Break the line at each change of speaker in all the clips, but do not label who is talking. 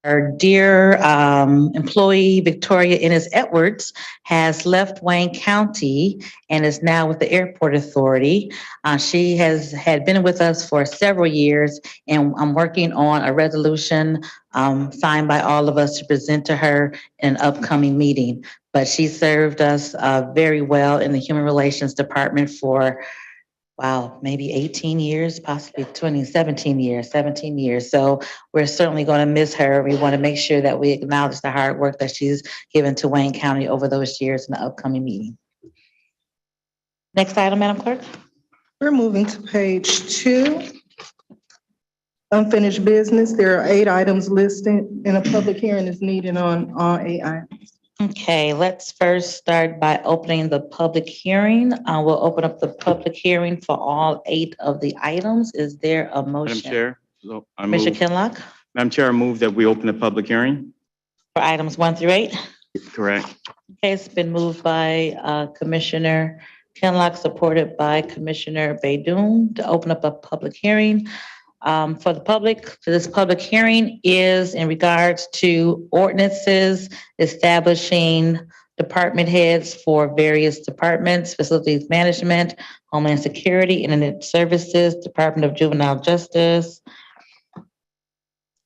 Our dear employee, Victoria Ennis Edwards, has left Wayne County and is now with the Airport Authority. She had been with us for several years, and I'm working on a resolution signed by all of us to present to her in an upcoming meeting. But she served us very well in the Human Relations Department for wow, maybe 18 years, possibly 17 years. So we're certainly going to miss her. We want to make sure that we acknowledge the hard work that she's given to Wayne County over those years in the upcoming meeting. Next item, Madam Clerk.
We're moving to page 2. Unfinished business. There are 8 items listed, and a public hearing is needed on all 8 items.
Okay, let's first start by opening the public hearing. We'll open up the public hearing for all 8 of the items. Is there a motion?
Madam Chair, so I
Commissioner
move,
Kinlock,
Madam Chair, I move that we open the public hearing.
for items 1 through 8?
Correct.
Okay, it's been moved by Commissioner Kinlock, supported by Commissioner Baydoun to open up a public hearing for the public. So this public hearing is in regards to ordinances establishing department heads for various departments: facilities management, Homeland Security, Internet Services, Department of Juvenile Justice,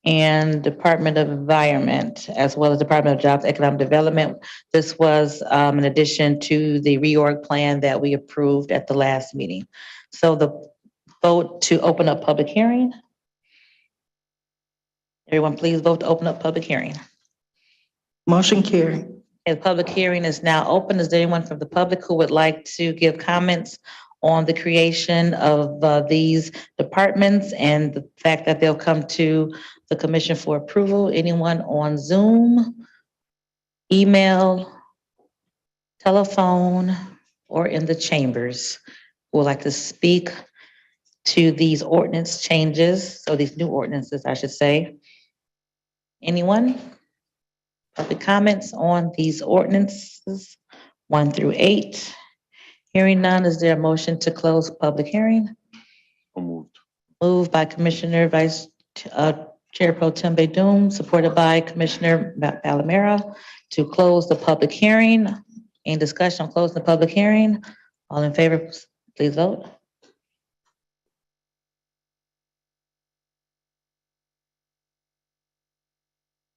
and Department of Environment, as well as Department of Jobs, Economic Development. This was in addition to the reorg plan that we approved at the last meeting. So the vote to open up public hearing. Everyone, please vote to open up public hearing.
Motion carried.
The public hearing is now open. Is there anyone from the public who would like to give comments on the creation of these departments and the fact that they'll come to the commission for approval? Anyone on Zoom, email, telephone, or in the chambers who would like to speak to these ordinance changes, so these new ordinances, I should say? Anyone? Public comments on these ordinances 1 through 8? Hearing none, is there a motion to close public hearing?
So moved.
Moved by Commissioner Vice Chair Pro Tem Baydoun, supported by Commissioner Palamara to close the public hearing. Any discussion on closing the public hearing? All in favor, please vote.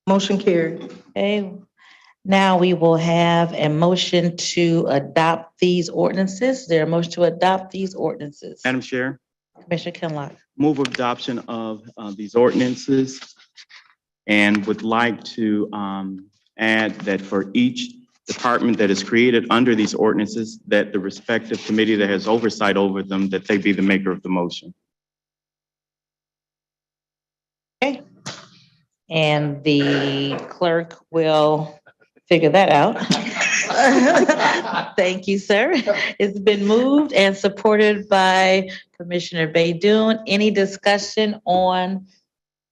Motion carried.
Okay, now we will have a motion to adopt these ordinances. Is there a motion to adopt these ordinances?
Madam Chair,
Commissioner Kinlock.
move adoption of these ordinances and would like to add that for each department that is created under these ordinances, that the respective committee that has oversight over them, that they be the maker of the motion.
Okay. And the clerk will figure that out. Thank you, sir. It's been moved and supported by Commissioner Baydoun. Any discussion on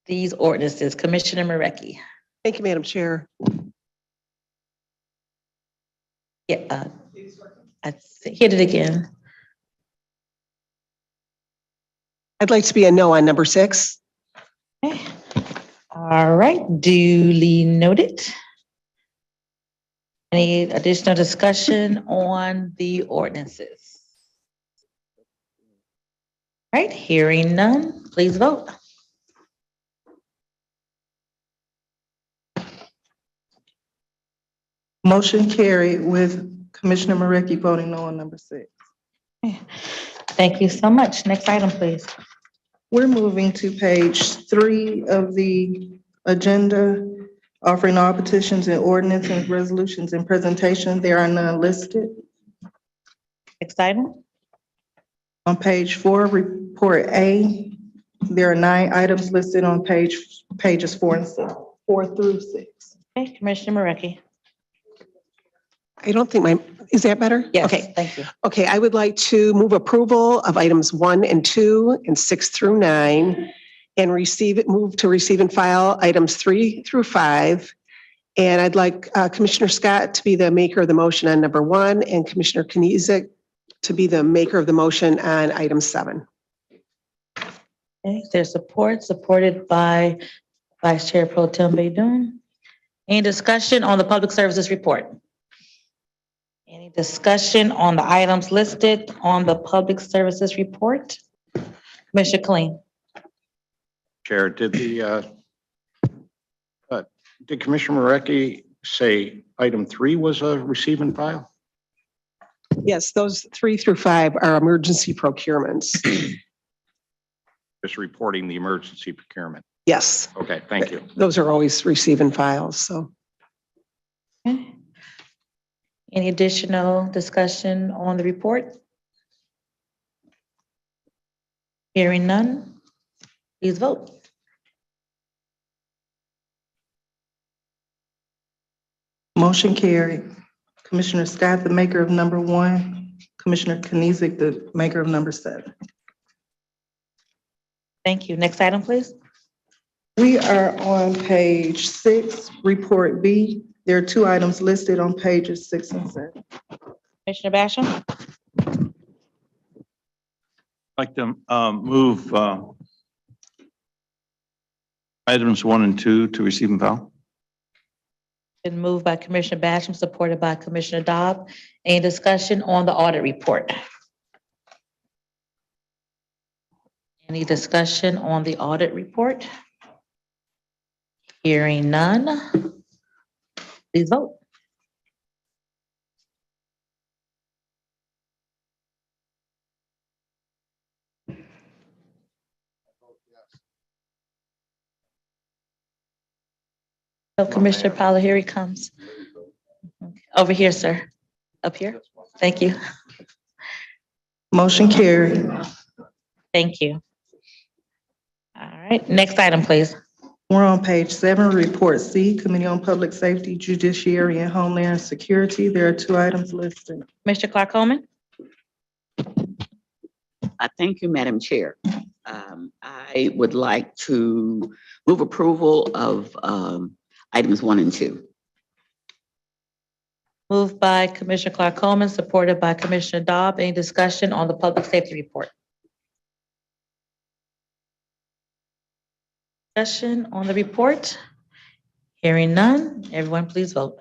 these ordinances? Commissioner Marecki.
Thank you, Madam Chair.
Yeah, hit it again.
I'd like to be a no on number 6.
Okay. All right, duly noted. Any additional discussion on the ordinances? All right, hearing none, please vote.
Motion carried with Commissioner Marecki voting no on number 6.
Thank you so much. Next item, please.
We're moving to page 3 of the agenda, offering all petitions and ordinance and resolutions in presentation. There are none listed.
Next item.
On page 4, report A, there are 9 items listed on pages 4 through 6.
Okay, Commissioner Marecki.
I don't think is that better?
Yes,
Okay.
thank you.
Okay, I would like to move approval of items 1 and 2 and 6 through 9 and move to receive and file items 3 through 5. And I'd like Commissioner Scott to be the maker of the motion on number 1 and Commissioner Kniezek to be the maker of the motion on item 7.
Okay, there's supported by Vice Chair Pro Tem Baydun. Any discussion on the public services report? Any discussion on the items listed on the public services report? Commissioner Kleen.
Chair, did Commissioner Marecki say item 3 was a receive and file?
Yes, those 3 through 5 are emergency procurements.
Just reporting the emergency procurement.
Yes,
Okay, thank you.
those are always receive and files, so.
Okay. Any additional discussion on the report? Hearing none, please vote.
Motion carried. Commissioner Scott, the maker of number 1. Commissioner Knizik, the maker of number 7.
Thank you. Next item, please.
We are on page 6, Report B. There are 2 items listed on pages 6 and 7.
Commissioner Basham?
I'd like to move items 1 and 2 to receive and file.
Been moved by Commissioner Basham, supported by Commissioner Dobb. Any discussion on the audit report? Any discussion on the audit report? Hearing none, please vote. So Commissioner Powell, here he comes. Over here, sir. Up here. Thank you.
Motion carried.
Thank you. All right, next item, please.
We're on page 7, Report C, Committee on Public Safety, Judiciary, and Homeland Security. There are 2 items listed.
Mr. Clark Coleman?
Thank you, Madam Chair. I would like to move approval of items 1 and 2.
Moved by Commissioner Clark Coleman, supported by Commissioner Dobb. Any discussion on the public safety report? Discussion on the report? Hearing none, everyone please vote.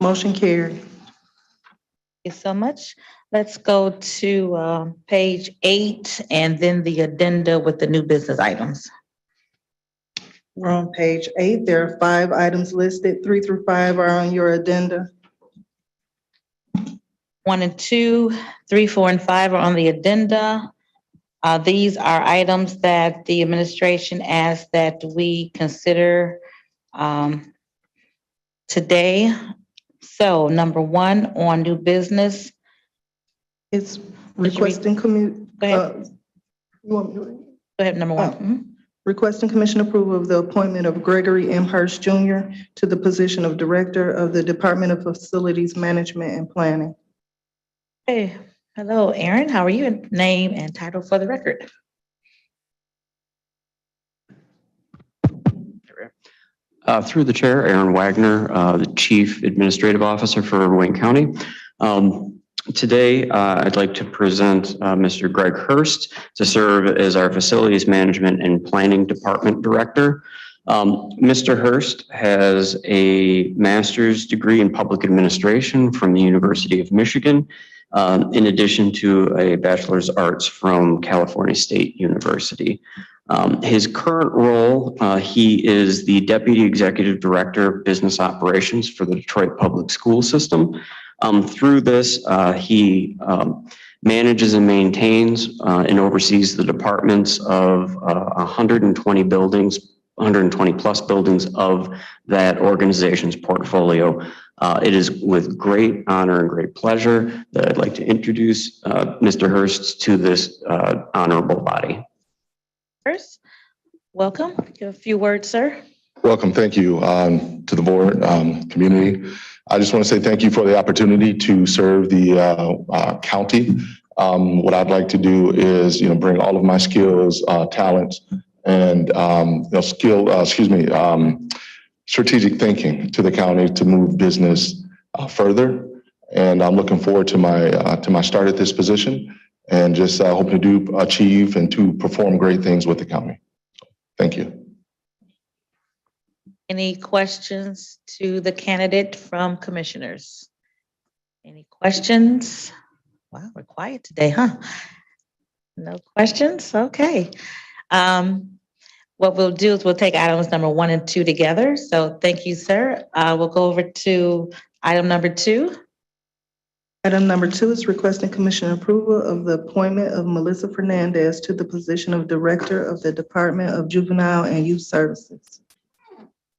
Motion carried.
Thank you so much. Let's go to page 8 and then the addenda with the new business items.
We're on page 8. There are 5 items listed. 3 through 5 are on your addenda.
1 and 2, 3, 4, and 5 are on the addenda. These are items that the administration asked that we consider today. So number 1 on new business.
It's requesting
Go ahead.
you want me to read?
Go ahead, number 1.
Oh. Requesting commission approval of the appointment of Gregory M. Hurst Jr. to the position of Director of the Department of Facilities Management and Planning.
Hey, hello, Aaron. How are you? Name and title for the record.
Through the chair, Aaron Wagner, the Chief Administrative Officer for Wayne County. Today, I'd like to present Mr. Greg Hurst to serve as our Facilities Management and Planning Department Director. Mr. Hurst has a master's degree in public administration from the University of Michigan, in addition to a bachelor's arts from California State University. His current role, he is the Deputy Executive Director of Business Operations for the Detroit Public School System. Through this, he manages and maintains and oversees the departments of 120 buildings, 120 plus buildings of that organization's portfolio. It is with great honor and great pleasure that I'd like to introduce Mr. Hurst to this honorable body.
First, welcome. Give a few words, sir.
Welcome. Thank you to the board, community. I just want to say thank you for the opportunity to serve the county. What I'd like to do is, bring all of my skills, talents, and strategic thinking to the county to move business further And I'm looking forward to my start at this position and just hoping to achieve and to perform great things with the county. Thank you.
Any questions to the candidate from commissioners? Any questions? Wow, we're quiet today, huh? No questions? Okay. What we'll do is we'll take items number 1 and 2 together. So thank you, sir. We'll go over to item number 2.
Item number 2 is requesting commission approval of the appointment of Melissa Fernandez to the position of Director of the Department of Juvenile and Youth Services.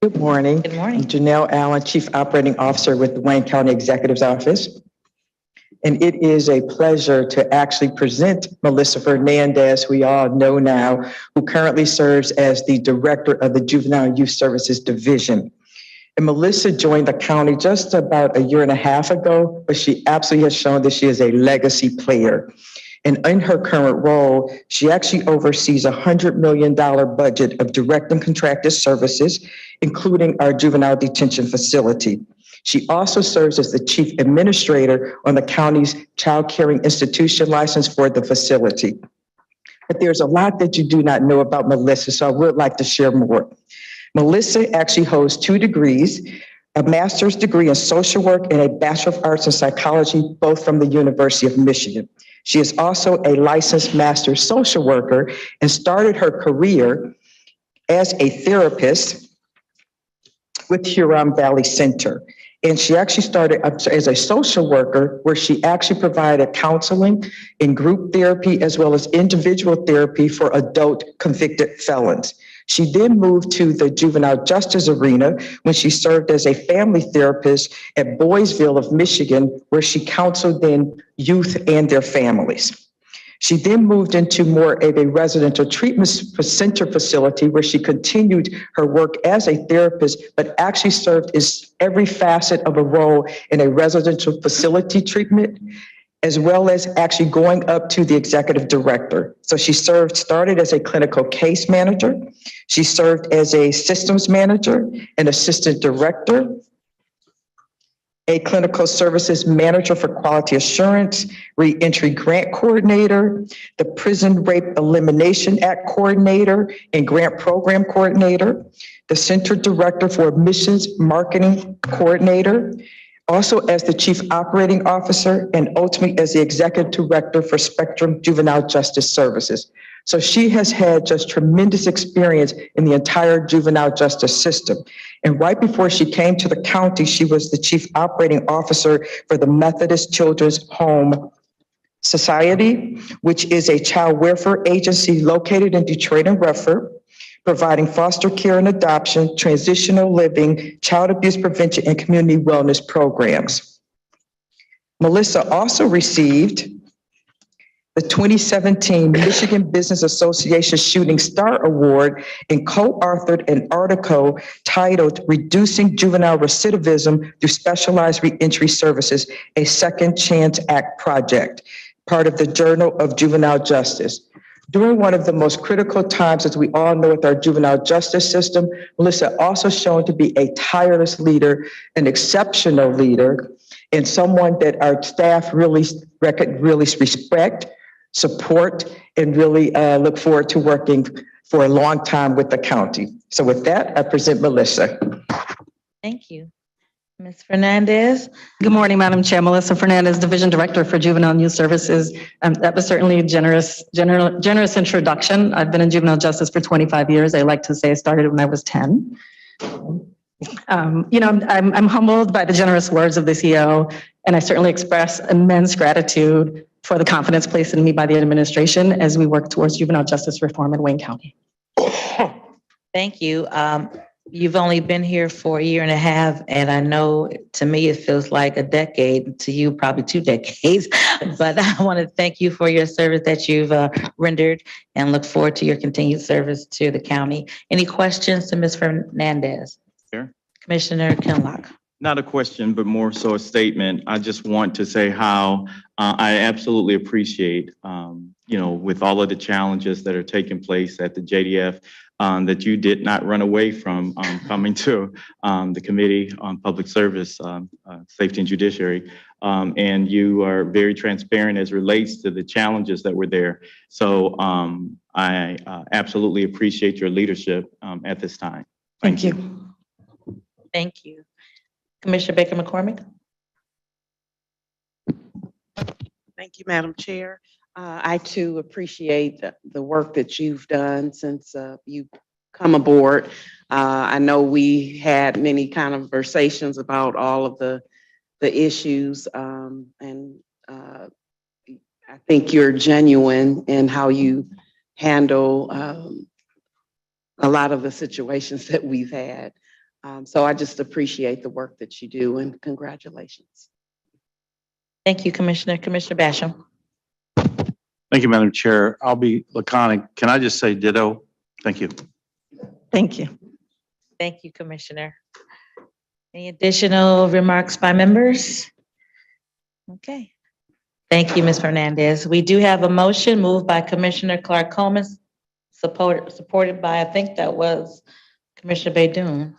Good morning.
Good morning.
I'm Janelle Allen, Chief Operating Officer with the Wayne County Executive's Office. And it is a pleasure to actually present Melissa Fernandez, who we all know now, who currently serves as the Director of the Juvenile and Youth Services Division. And Melissa joined the county just about 1.5 years ago, but she absolutely has shown that she is a legacy player. And in her current role, she actually oversees a $100 million budget of direct and contracted services, including our juvenile detention facility. She also serves as the chief administrator on the county's child caring institution license for the facility. But there's a lot that you do not know about Melissa, so I would like to share more. Melissa actually holds 2 degrees, a master's degree in social work and a Bachelor of Arts in Psychology, both from the University of Michigan. She is also a licensed master social worker and started her career as a therapist with Huron Valley Center. And she actually started as a social worker where she actually provided counseling and group therapy as well as individual therapy for adult convicted felons. She then moved to the juvenile justice arena when she served as a family therapist at Boysville of Michigan, where she counseled then youth and their families. She then moved into more of a residential treatment center facility where she continued her work as a therapist, but actually served as every facet of a role in a residential facility treatment, as well as actually going up to the executive director. So she started as a clinical case manager. She served as a systems manager, an assistant director, a clinical services manager for quality assurance, reentry grant coordinator, the Prison Rape Elimination Act coordinator and grant program coordinator, the center director for admissions marketing coordinator, also as the chief operating officer, and ultimately as the executive director for Spectrum Juvenile Justice Services. So she has had just tremendous experience in the entire juvenile justice system. And right before she came to the county, she was the chief operating officer for the Methodist Children's Home Society, which is a child welfare agency located in Detroit and Redford, providing foster care and adoption, transitional living, child abuse prevention, and community wellness programs. Melissa also received the 2017 Michigan Business Association Shooting Star Award and co-authored an article titled Reducing Juvenile Recidivism Through Specialized Reentry Services, a Second Chance Act project, part of the Journal of Juvenile Justice. During one of the most critical times, as we all know, with our juvenile justice system, Melissa also shown to be a tireless leader, an exceptional leader, and someone that our staff really respect, support, and really look forward to working for a long time with the county. So with that, I present Melissa.
Thank you. Ms. Fernandez.
Good morning, Madam Chair. Melissa Fernandez, Division Director for Juvenile and Youth Services. That was certainly a generous introduction. I've been in juvenile justice for 25 years. I like to say I started when I was 10. I'm humbled by the generous words of the CEO, and I certainly express immense gratitude for the confidence placed in me by the administration as we work towards juvenile justice reform in Wayne County.
Thank you. You've only been here for 1.5 years, and I know to me it feels like a decade, to you probably 2 decades, but I want to thank you for your service that you've rendered and look forward to your continued service to the county. Any questions to Ms. Fernandez?
Sure.
Commissioner Kinloch.
Not a question, but more so a statement. I just want to say how I absolutely appreciate, with all of the challenges that are taking place at the JDF, that you did not run away from coming to the Committee on Public Service, Safety and Judiciary. and you are very transparent as relates to the challenges that were there. So I absolutely appreciate your leadership at this time. Thank you.
Thank you. Commissioner Baker McCormick?
Thank you, Madam Chair. I too appreciate the work that you've done since you've come aboard. I know we had many conversations about all of the issues, and I think you're genuine in how you handle a lot of the situations that we've had. So I just appreciate the work that you do, and congratulations.
Thank you, Commissioner. Commissioner Basham?
Thank you, Madam Chair. I'll be laconic. Can I just say ditto? Thank you.
Thank you.
Thank you, Commissioner. Any additional remarks by members? Okay. Thank you, Ms. Fernandez. We do have a motion moved by Commissioner Clark Coleman, supported by, I think that was Commissioner Baidoon.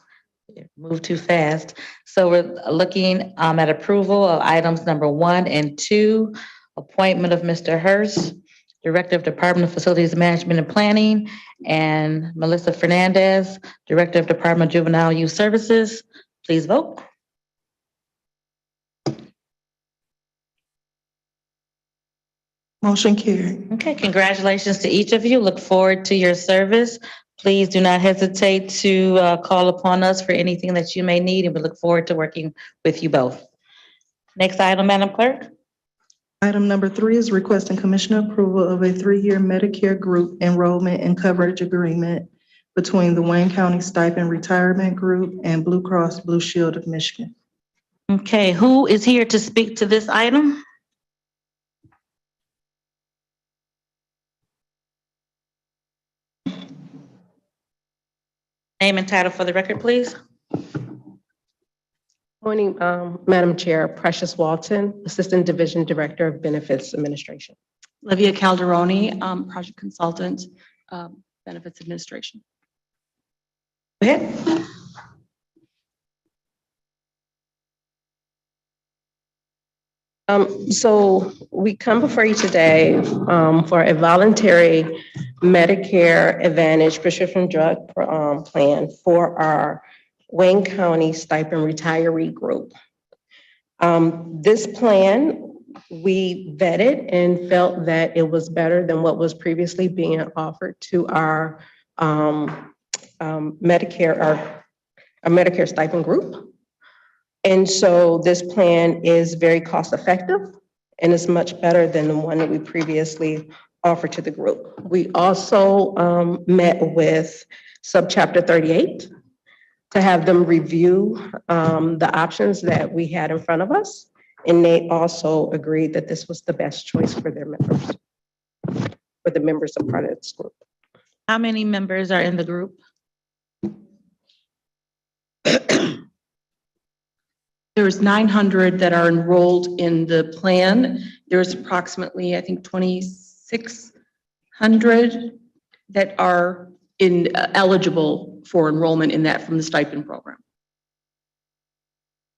It moved too fast. So we're looking at approval of items number 1 and 2, appointment of Mr. Hurst, Director of Department of Facilities Management and Planning, and Melissa Fernandez, Director of Department of Juvenile Youth Services. Please vote.
Motion carried.
Okay, congratulations to each of you. Look forward to your service. Please do not hesitate to call upon us for anything that you may need, and we look forward to working with you both. Next item, Madam Clerk.
Item number 3 is requesting Commissioner approval of a 3-year Medicare group enrollment and coverage agreement between the Wayne County Stipend Retirement Group and Blue Cross Blue Shield of Michigan.
Okay, who is here to speak to this item? Name and title for the record, please.
Morning, Madam Chair. Precious Walton, Assistant Division Director of Benefits Administration.
Livia Calderoni, Project Consultant, Benefits Administration.
Go ahead.
So we come before you today for a voluntary Medicare Advantage prescription drug plan for our Wayne County Stipend Retiree Group. This plan, we vetted and felt that it was better than what was previously being offered to our Medicare stipend group. And so this plan is very cost effective and is much better than the one that we previously offered to the group. We also met with Subchapter 38 to have them review the options that we had in front of us. And they also agreed that this was the best choice for their members, for the members of part of this group.
How many members are in the group?
There's 900 that are enrolled in the plan. There's approximately, I think, 2,600 that are eligible for enrollment in that from the stipend program.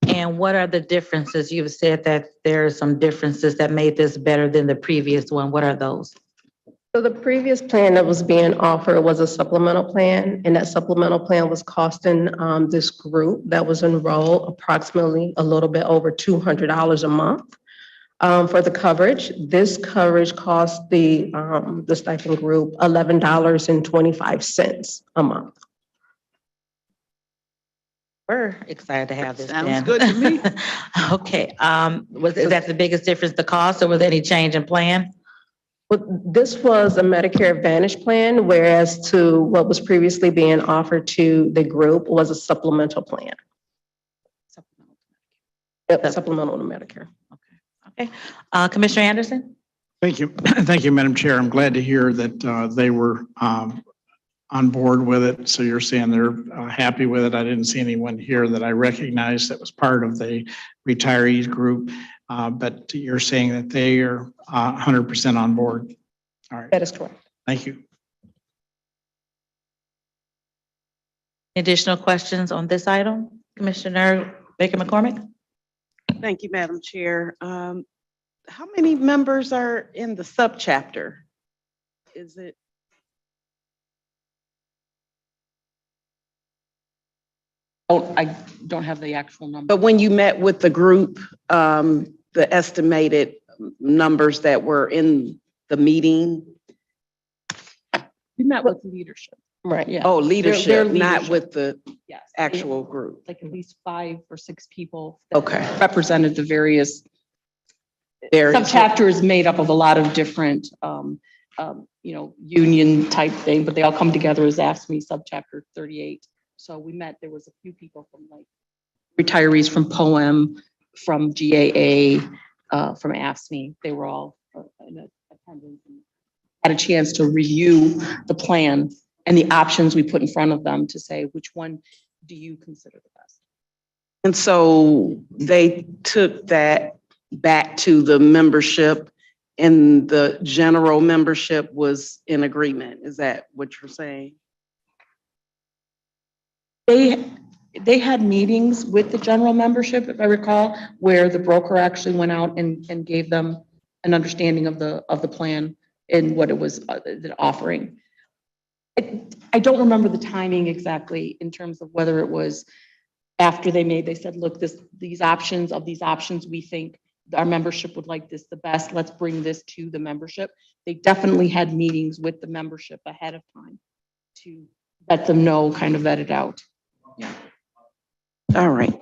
And what are the differences? You've said that there are some differences that made this better than the previous one. What are those?
So the previous plan that was being offered was a supplemental plan, and that supplemental plan was costing this group that was enrolled approximately a little bit over $200 a month for the coverage. This coverage cost the stipend group $11.25 a month.
We're excited to have this.
Sounds good to me.
Okay, is that the biggest difference, the cost, or was there any change in plan?
Well, this was a Medicare Advantage plan, whereas to what was previously being offered to the group was a supplemental plan. Supplemental to Medicare.
Okay. Commissioner Anderson?
Thank you. Thank you, Madam Chair. I'm glad to hear that they were on board with it. So you're saying they're happy with it. I didn't see anyone here that I recognized that was part of the retirees group. But you're saying that they are 100% on board. All right.
That is correct.
Thank you.
Additional questions on this item? Commissioner Baker McCormick?
Thank you, Madam Chair. How many members are in the subchapter? Is it?
Oh, I don't have the actual number.
But when you met with the group, the estimated numbers that were in the meeting?
We met with leadership.
Right.
Yeah.
Oh, leadership,
Their
not
leadership.
with the
Yes.
actual group.
Like at least 5 or 6 people. that
Okay.
Represented the various
Very.
subchapter is made up of a lot of different, union type thing, but they all come together as AFSCME subchapter 38. So we met, there was a few people from like retirees from POEM, from GAA, from AFSCME. They were all in attendance and had a chance to review the plan and the options we put in front of them to say, which one do you consider the best?
And so they took that back to the membership and the general membership was in agreement. Is that what you're saying?
They had meetings with the general membership, if I recall, where the broker actually went out and gave them an understanding of the plan and what it was offering. I don't remember the timing exactly in terms of whether it was after they said, look, these options, we think our membership would like this the best. Let's bring this to the membership. They definitely had meetings with the membership ahead of time to let them know, kind of vet it out. Yeah.
All right.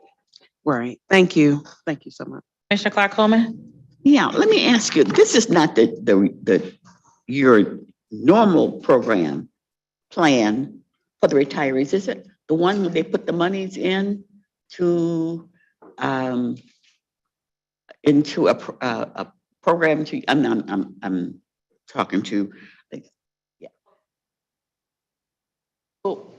Right. Thank you. Thank you so much.
Commissioner Clark Coleman?
Yeah, let me ask you, this is not your normal program plan for the retirees, is it? The one where they put the monies in to into a program to, I'm talking to, like, yeah.
So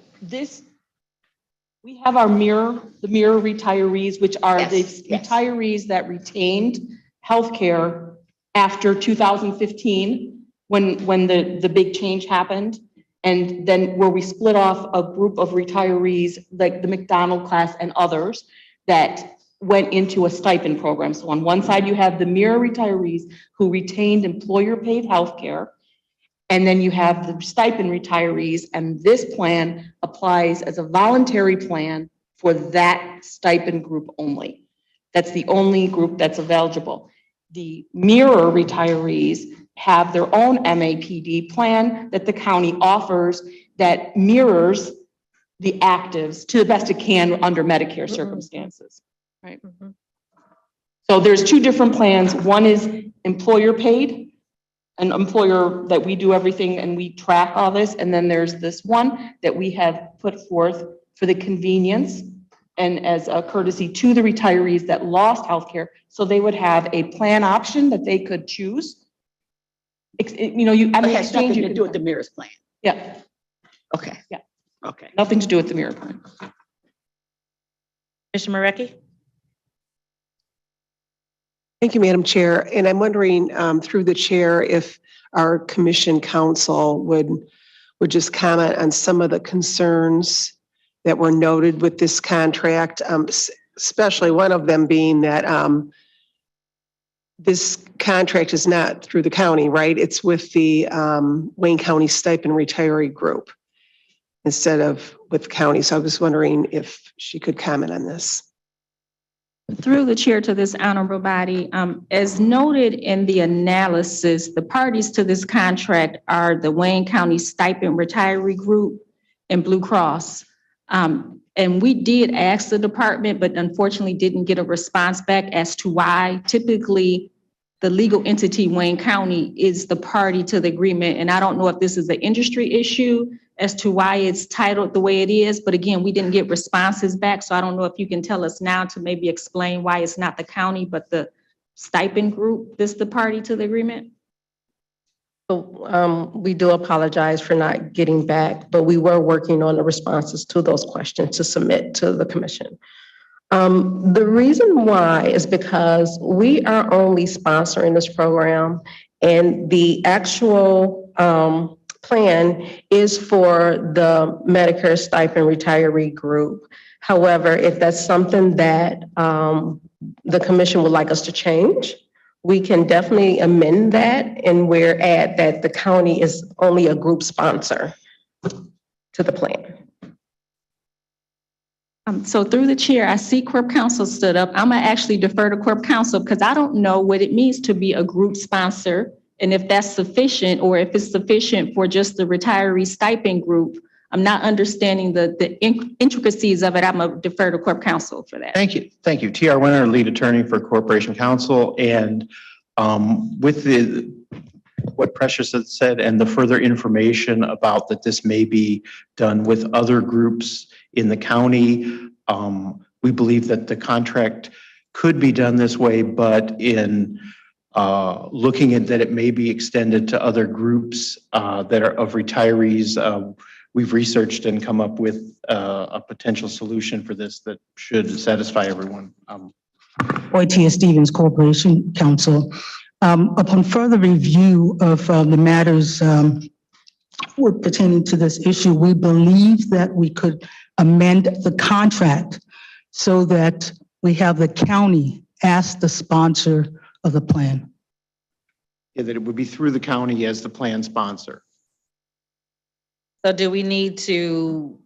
we have the mirror retirees, which are the
Yes, yes.
retirees that retained healthcare after 2015, when the big change happened. And then where we split off a group of retirees, like the McDonald class and others, that went into a stipend program. So on one side, you have the mirror retirees who retained employer-paid healthcare. And then you have the stipend retirees, and this plan applies as a voluntary plan for that stipend group only. That's the only group that's eligible. The mirror retirees have their own MAPD plan that the county offers that mirrors the actives to the best it can under Medicare circumstances, right? So there's 2 different plans. One is employer-paid, an employer that we do everything and we track all this. And then there's this one that we have put forth for the convenience and as a courtesy to the retirees that lost healthcare. So they would have a plan option that they could choose.
It has nothing to do with the mirrors plan.
Yeah.
Okay.
Yeah.
Okay.
Nothing to do with the mirror plan.
Commissioner Marecki?
Thank you, Madam Chair. And I'm wondering through the chair if our commission council would just comment on some of the concerns that were noted with this contract, especially one of them being that this contract is not through the county, right? It's with the Wayne County Stipend Retiree Group instead of with the county. So I was wondering if she could comment on this.
Through the chair to this honorable body, as noted in the analysis, the parties to this contract are the Wayne County Stipend Retiree Group and Blue Cross. And we did ask the department, but unfortunately didn't get a response back as to why. Typically, the legal entity, Wayne County, is the party to the agreement. And I don't know if this is an industry issue as to why it's titled the way it is. But again, we didn't get responses back. So I don't know if you can tell us now to maybe explain why it's not the county, but the stipend group that's the party to the agreement.
So we do apologize for not getting back, but we were working on the responses to those questions to submit to the commission. The reason why is because we are only sponsoring this program, and the actual plan is for the Medicare Stipend Retiree Group. However, if that's something that the commission would like us to change, we can definitely amend that and we're at that the county is only a group sponsor to the plan.
So through the chair, I see Corp Counsel stood up. I'm gonna actually defer to Corp Counsel because I don't know what it means to be a group sponsor and if that's sufficient or if it's sufficient for just the retiree stipend group. I'm not understanding the intricacies of it. I'm gonna defer to Corp Counsel for that.
Thank you. Thank you. T.R. Winter, lead attorney for Corporation Counsel. And with what Precious had said and the further information about that this may be done with other groups in the county, we believe that the contract could be done this way, but in looking at that it may be extended to other groups that are of retirees, we've researched and come up with a potential solution for this that should satisfy everyone.
OITS Stevens Corporation Counsel. Upon further review of the matters pertaining to this issue, we believe that we could amend the contract so that we have the county as the sponsor of the plan.
Yeah, that it would be through the county as the plan sponsor.
So do we need to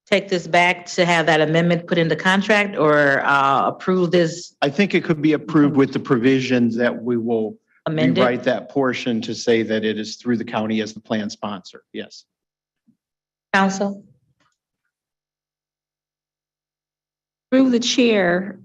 take this back to have that amendment put into contract or approve this?
I think it could be approved with the provisions that we will
Amend it?
rewrite that portion to say that it is through the county as the plan sponsor. Yes.
Counsel?
Through the chair,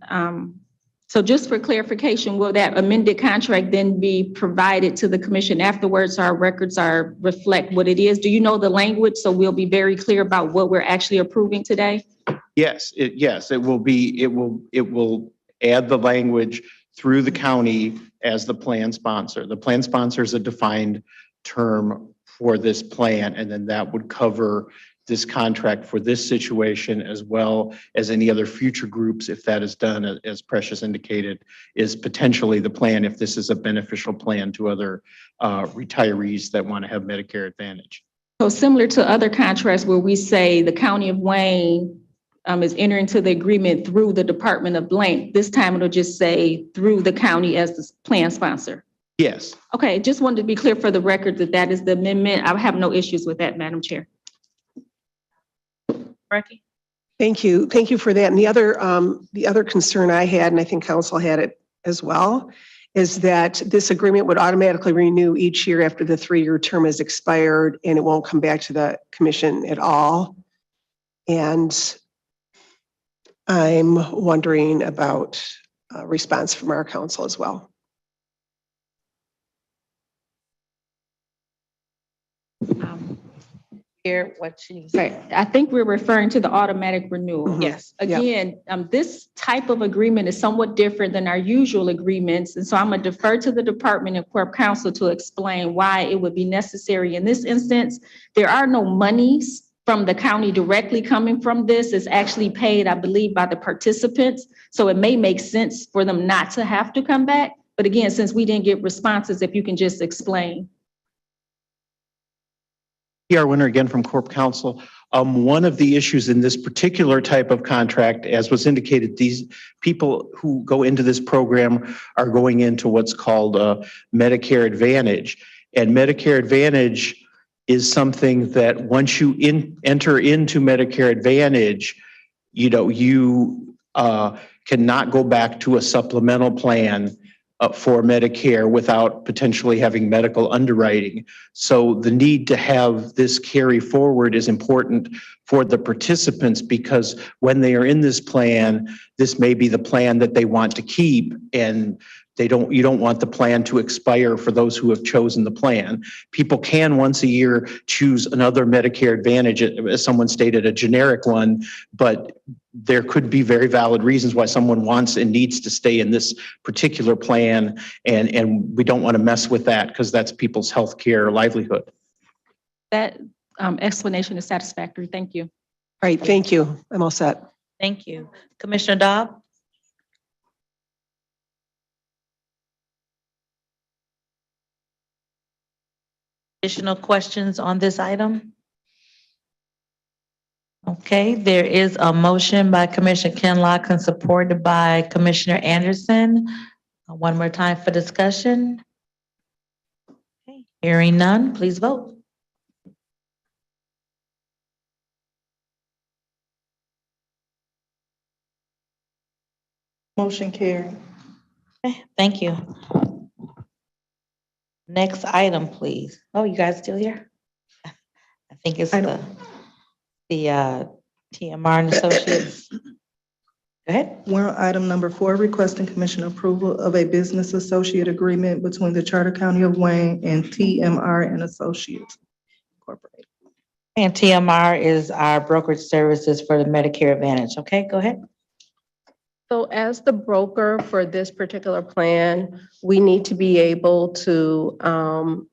so just for clarification, will that amended contract then be provided to the commission afterwards? Our records reflect what it is. Do you know the language? So we'll be very clear about what we're actually approving today?
Yes, it will be, it will add the language through the county as the plan sponsor. The plan sponsor is a defined term for this plan, and then that would cover this contract for this situation as well as any other future groups, if that is done, as Precious indicated, is potentially the plan if this is a beneficial plan to other retirees that want to have Medicare Advantage.
So similar to other contracts where we say the County of Wayne is entering into the agreement through the Department of blank, this time it'll just say through the county as the plan sponsor.
Yes.
Okay, just wanted to be clear for the record that that is the amendment. I have no issues with that, Madam Chair.
Becky?
Thank you. Thank you for that. And the other concern I had, and I think council had it as well, is that this agreement would automatically renew each year after the 3-year term has expired and it won't come back to the commission at all. And I'm wondering about a response from our council as well.
Hear what she
Right. I think we're referring to the automatic renewal.
Yes.
Again, this type of agreement is somewhat different than our usual agreements. And so I'm going to defer to the department and Corp Counsel to explain why it would be necessary in this instance. There are no monies from the county directly coming from this. It's actually paid, I believe, by the participants. So it may make sense for them not to have to come back. But again, since we didn't get responses, if you can just explain.
T.R. Winter again from Corp Counsel. One of the issues in this particular type of contract, as was indicated, these people who go into this program are going into what's called Medicare Advantage. And Medicare Advantage is something that once you enter into Medicare Advantage, you cannot go back to a supplemental plan for Medicare without potentially having medical underwriting. So the need to have this carry forward is important for the participants because when they are in this plan, this may be the plan that they want to keep and you don't want the plan to expire for those who have chosen the plan. People can once a year choose another Medicare Advantage, as someone stated, a generic one, but there could be very valid reasons why someone wants and needs to stay in this particular plan. And we don't want to mess with that because that's people's healthcare livelihood.
That explanation is satisfactory. Thank you.
All right, thank you. I'm all set.
Thank you. Commissioner Dobb? Additional questions on this item? Okay, there is a motion by Commissioner Kinlock and supported by Commissioner Anderson. One more time for discussion. Okay, hearing none, please vote.
Motion carried.
Okay, thank you. Next item, please. Oh, you guys still here? I think it's the TMR and Associates. Go ahead.
We're on item number 4, requesting commission approval of a business associate agreement between the Charter County of Wayne and TMR and Associates Incorporated.
And TMR is our brokerage services for the Medicare Advantage. Okay, go ahead.
So as the broker for this particular plan, we need to be able to,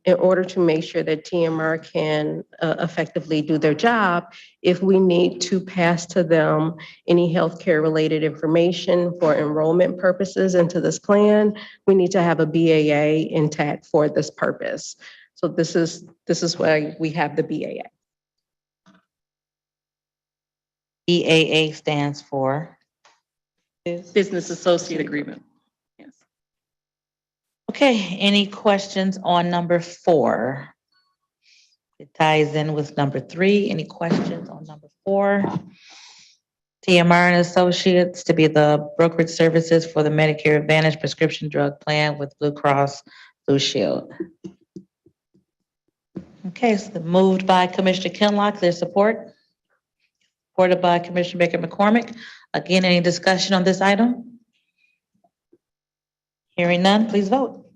in order to make sure that TMR can effectively do their job, if we need to pass to them any healthcare related information for enrollment purposes into this plan, we need to have a BAA intact for this purpose. So this is why we have the BAA.
BAA stands for?
Business Associate Agreement. Yes.
Okay, any questions on number 4? It ties in with number 3. Any questions on number 4? TMR and Associates to be the brokerage services for the Medicare Advantage prescription drug plan with Blue Cross Blue Shield. Okay, so moved by Commissioner Kinlock, their support. Supported by Commissioner Baker McCormick. Again, any discussion on this item? Hearing none, please vote.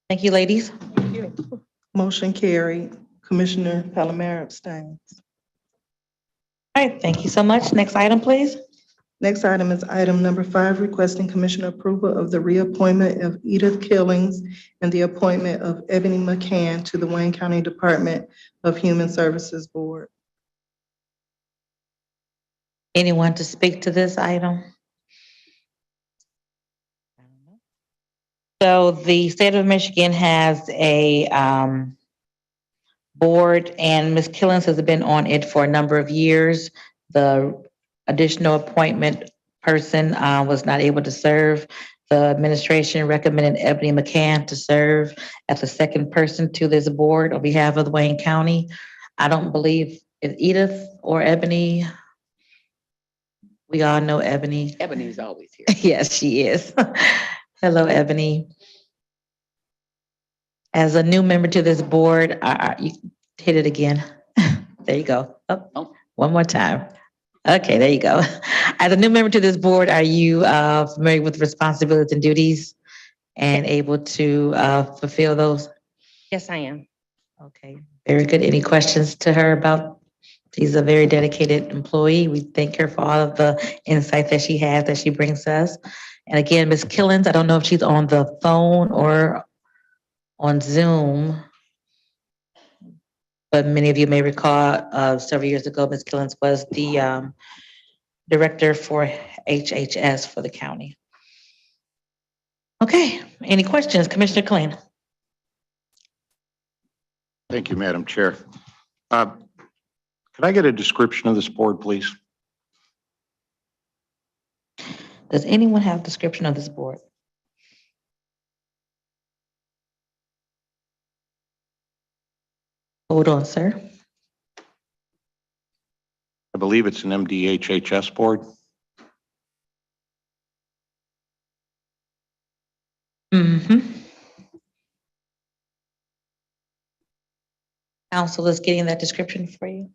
Thank you, ladies.
Motion carried. Commissioner Palomar abstains.
All right, thank you so much. Next item, please.
Next item is item number 5, requesting commissioner approval of the reappointment of Edith Killings and the appointment of Ebony McCann to the Wayne County Department of Human Services Board.
Anyone to speak to this item? So the state of Michigan has a board, and Ms. Killings has been on it for a number of years. The additional appointment person was not able to serve. The administration recommended Ebony McCann to serve as the second person to this board on behalf of the Wayne County. I don't believe it's Edith or Ebony. We all know Ebony.
Ebony's always here.
Yes, she is. Hello, Ebony. As a new member to this board, you hit it again. There you go. Oh, one more time. Okay, there you go. As a new member to this board, are you familiar with responsibilities and duties and able to fulfill those?
Yes, I am.
Okay, very good. Any questions to her about? She's a very dedicated employee. We thank her for all of the insight that she has, that she brings to us. And again, Ms. Killings, I don't know if she's on the phone or on Zoom, but many of you may recall several years ago, Ms. Killings was the director for HHS for the county. Okay, any questions? Commissioner Kleen.
Thank you, Madam Chair. Could I get a description of this board, please?
Does anyone have a description of this board? Hold on, sir.
I believe it's an MDHHS board.
Mm-hmm. Council is getting that description for you.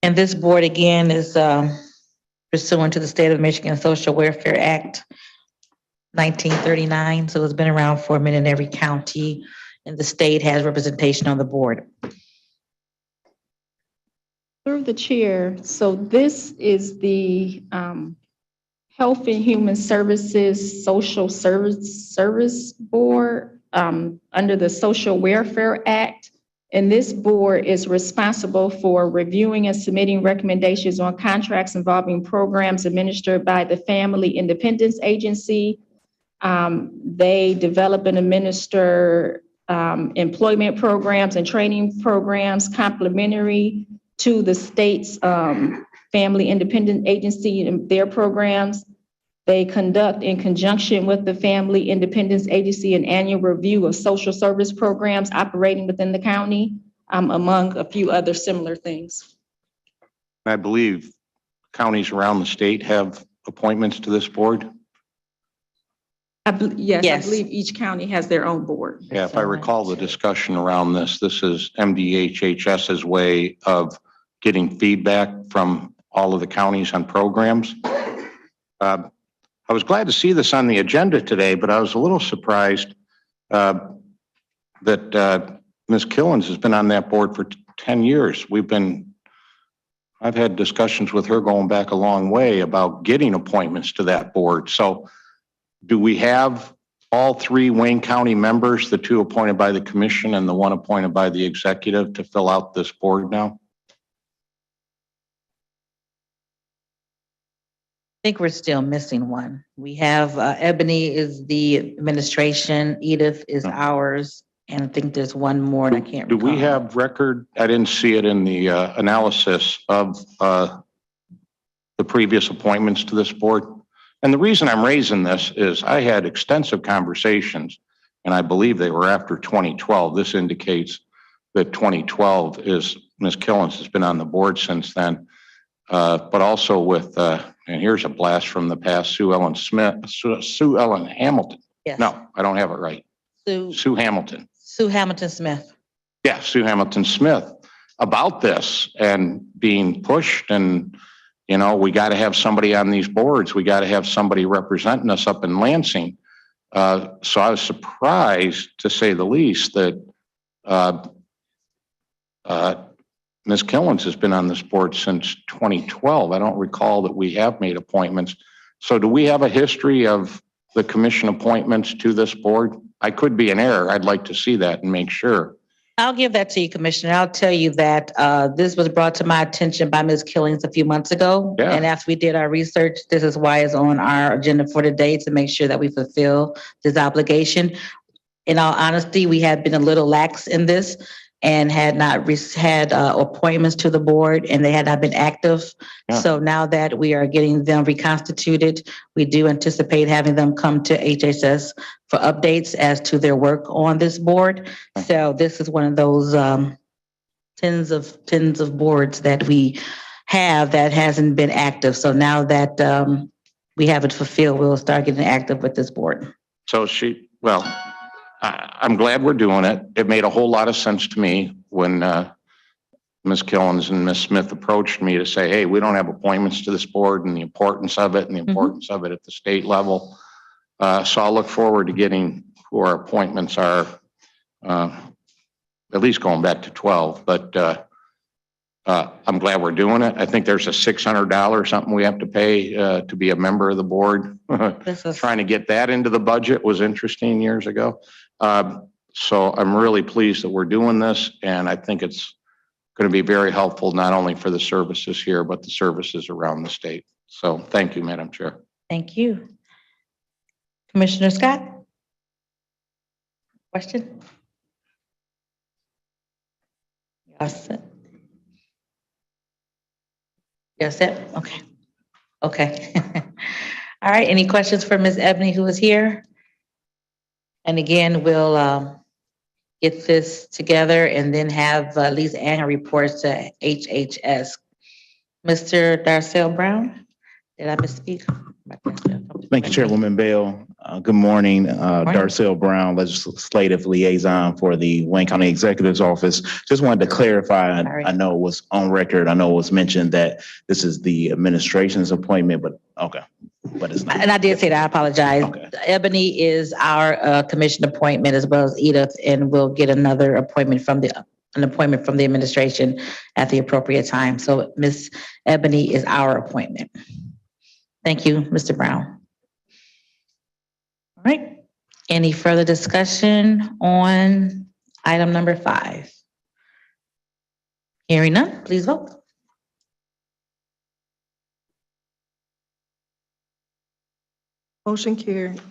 And this board, again, is pursuant to the State of Michigan Social Welfare Act 1939. So it's been around for a minute, and every county in the state has representation on the board.
Through the chair, so this is the Health and Human Services Social Service Board under the Social Welfare Act. And this board is responsible for reviewing and submitting recommendations on contracts involving programs administered by the Family Independence Agency, They develop and administer employment programs and training programs complementary to the state's Family Independent Agency and their programs. They conduct, in conjunction with the Family Independence Agency, an annual review of social service programs operating within the county, among a few other similar things.
I believe counties around the state have appointments to this board.
Yes, I
Yes.
believe each county has their own board.
Yeah, if I recall the discussion around this, this is MDHHS's way of getting feedback from all of the counties on programs. I was glad to see this on the agenda today, but I was a little surprised that Ms. Killens has been on that board for 10 years. I've had discussions with her going back a long way about getting appointments to that board. So do we have all three Wayne County members, the two appointed by the commission and the one appointed by the executive, to fill out this board now?
I think we're still missing one. We have Ebony is the administration, Edith is ours, and I think there's one more and I can't
Do
recall.
we have record? I didn't see it in the analysis of the previous appointments to this board. And the reason I'm raising this is I had extensive conversations, and I believe they were after 2012. This indicates that 2012 is, Ms. Killens has been on the board since then, but also with, and here's a blast from the past, Sue Ellen Hamilton.
Yes.
No, I don't have it right. Sue Hamilton.
Sue Hamilton Smith.
Yeah, Sue Hamilton Smith, about this and being pushed, and, you know, we got to have somebody on these boards. We got to have somebody representing us up in Lansing. So I was surprised, to say the least, that Ms. Killens has been on this board since 2012. I don't recall that we have made appointments. So do we have a history of the commission appointments to this board? I could be in error. I'd like to see that and make sure.
I'll give that to you, Commissioner. I'll tell you that this was brought to my attention by Ms. Killens a few months ago.
Yeah.
And after we did our research, this is why it's on our agenda for today, to make sure that we fulfill this obligation. In all honesty, we had been a little lax in this and had not had appointments to the board, and they had not been active.
Yeah.
So now that we are getting them reconstituted, we do anticipate having them come to HHS for updates as to their work on this board. So this is one of those tens of boards that we have that hasn't been active. So now that we have it fulfilled, we'll start getting active with this board.
So I'm glad we're doing it. It made a whole lot of sense to me when Ms. Killens and Ms. Smith approached me to say, hey, we don't have appointments to this board, and the importance of it, and the importance of it at the state level. So I'll look forward to getting who our appointments are, at least going back to 12. But I'm glad we're doing it. I think there's a $600 something we have to pay to be a member of the board. Trying to get that into the budget was interesting years ago. So I'm really pleased that we're doing this, and I think it's going to be very helpful, not only for the services here, but the services around the state. So thank you, Madam Chair.
Thank you. Commissioner Scott? Question? Yes. Yes, okay. Okay. All right, any questions for Ms. Ebony, who is here? And again, we'll get this together and then have at least annual reports to HHS. Mr. Darcel Brown, did I misspeak?
Thank you, Chairwoman Bell. Good morning, Darcel Brown, Legislative Liaison for the Wayne County Executive's Office. Just wanted to clarify, I know it was on record, I know it was mentioned that this is the administration's appointment, but okay. But it's not.
And I did say that, I apologize.
Okay.
Ebony is our commission appointment, as well as Edith, and we'll get another appointment from an appointment from the administration at the appropriate time. So Ms. Ebony is our appointment. Thank you, Mr. Brown. All right. Any further discussion on item number 5? Hearing none, please vote.
Motion carried.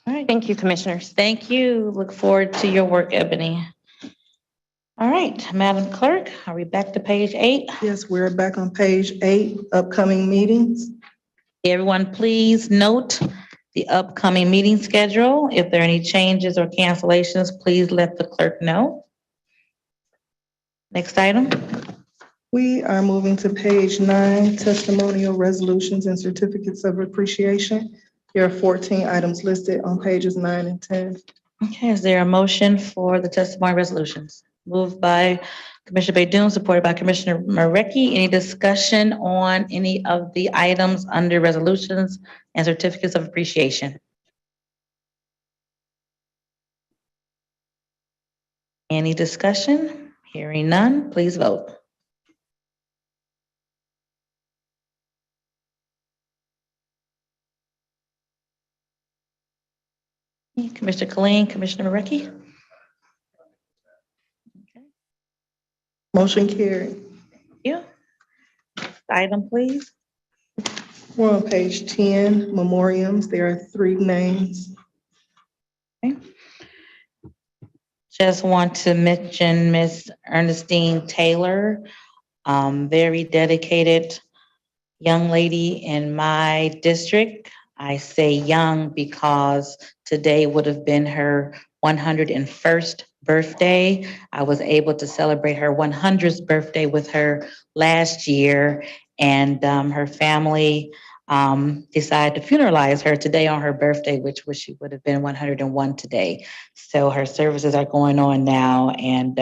All right.
Thank you, Commissioners.
Thank you. Look forward to your work, Ebony. All right, Madam Clerk, are we back to page 8?
Yes, we're back on page 8, upcoming meetings.
Everyone, please note the upcoming meeting schedule. If there are any changes or cancellations, please let the clerk know. Next item.
We are moving to page 9, testimonial resolutions and certificates of appreciation. There are 14 items listed on pages 9 and 10.
Okay, is there a motion for the testimony resolutions? Moved by Commissioner Baidoon, supported by Commissioner Marecki. Any discussion on any of the items under resolutions and certificates of appreciation? Any discussion? Hearing none, please vote. Commissioner Colleen, Commissioner Marecki?
Motion carried.
Thank you. Next item, please.
We're on page 10, memoriams. There are 3 names.
Just want to mention Miss Ernestine Taylor, very dedicated young lady in my district. I say young because today would have been her 101st birthday. I was able to celebrate her 100th birthday with her last year, and her family decided to funeralize her today on her birthday, which she would have been 101 today. So her services are going on now, and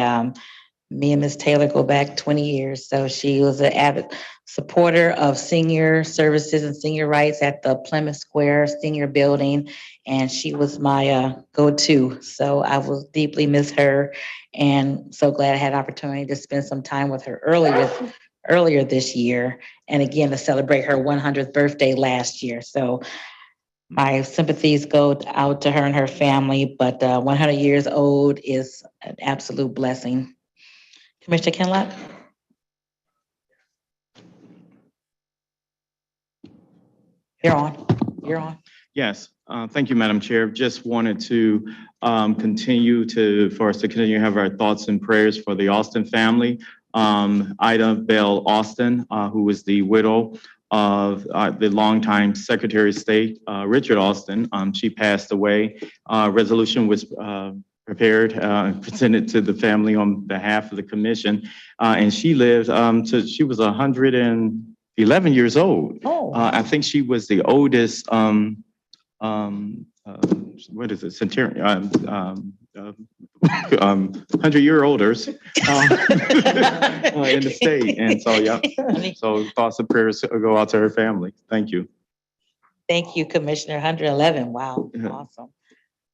me and Ms. Taylor go back 20 years. So she was an avid supporter of senior services and senior rights at the Plymouth Square Senior Building, and she was my go-to. So I will deeply miss her, and so glad I had an opportunity to spend some time with her earlier this year, and again to celebrate her 100th birthday last year. So my sympathies go out to her and her family, but 100 years old is an absolute blessing. Commissioner Kinlock? You're on.
Yes, thank you, Madam Chair. Just wanted to for us to continue to have our thoughts and prayers for the Austin family. Ida Bell Austin, who was the widow of the longtime Secretary of State, Richard Austin. She passed away. Resolution was prepared, presented to the family on behalf of the commission. And she lived, she was 111 years old.
Oh.
I think she was the oldest, what is it, centurion, 100-year-olders in the state. And so, yeah, so thoughts and prayers go out to her family. Thank you.
Thank you, Commissioner. 111. Wow, awesome.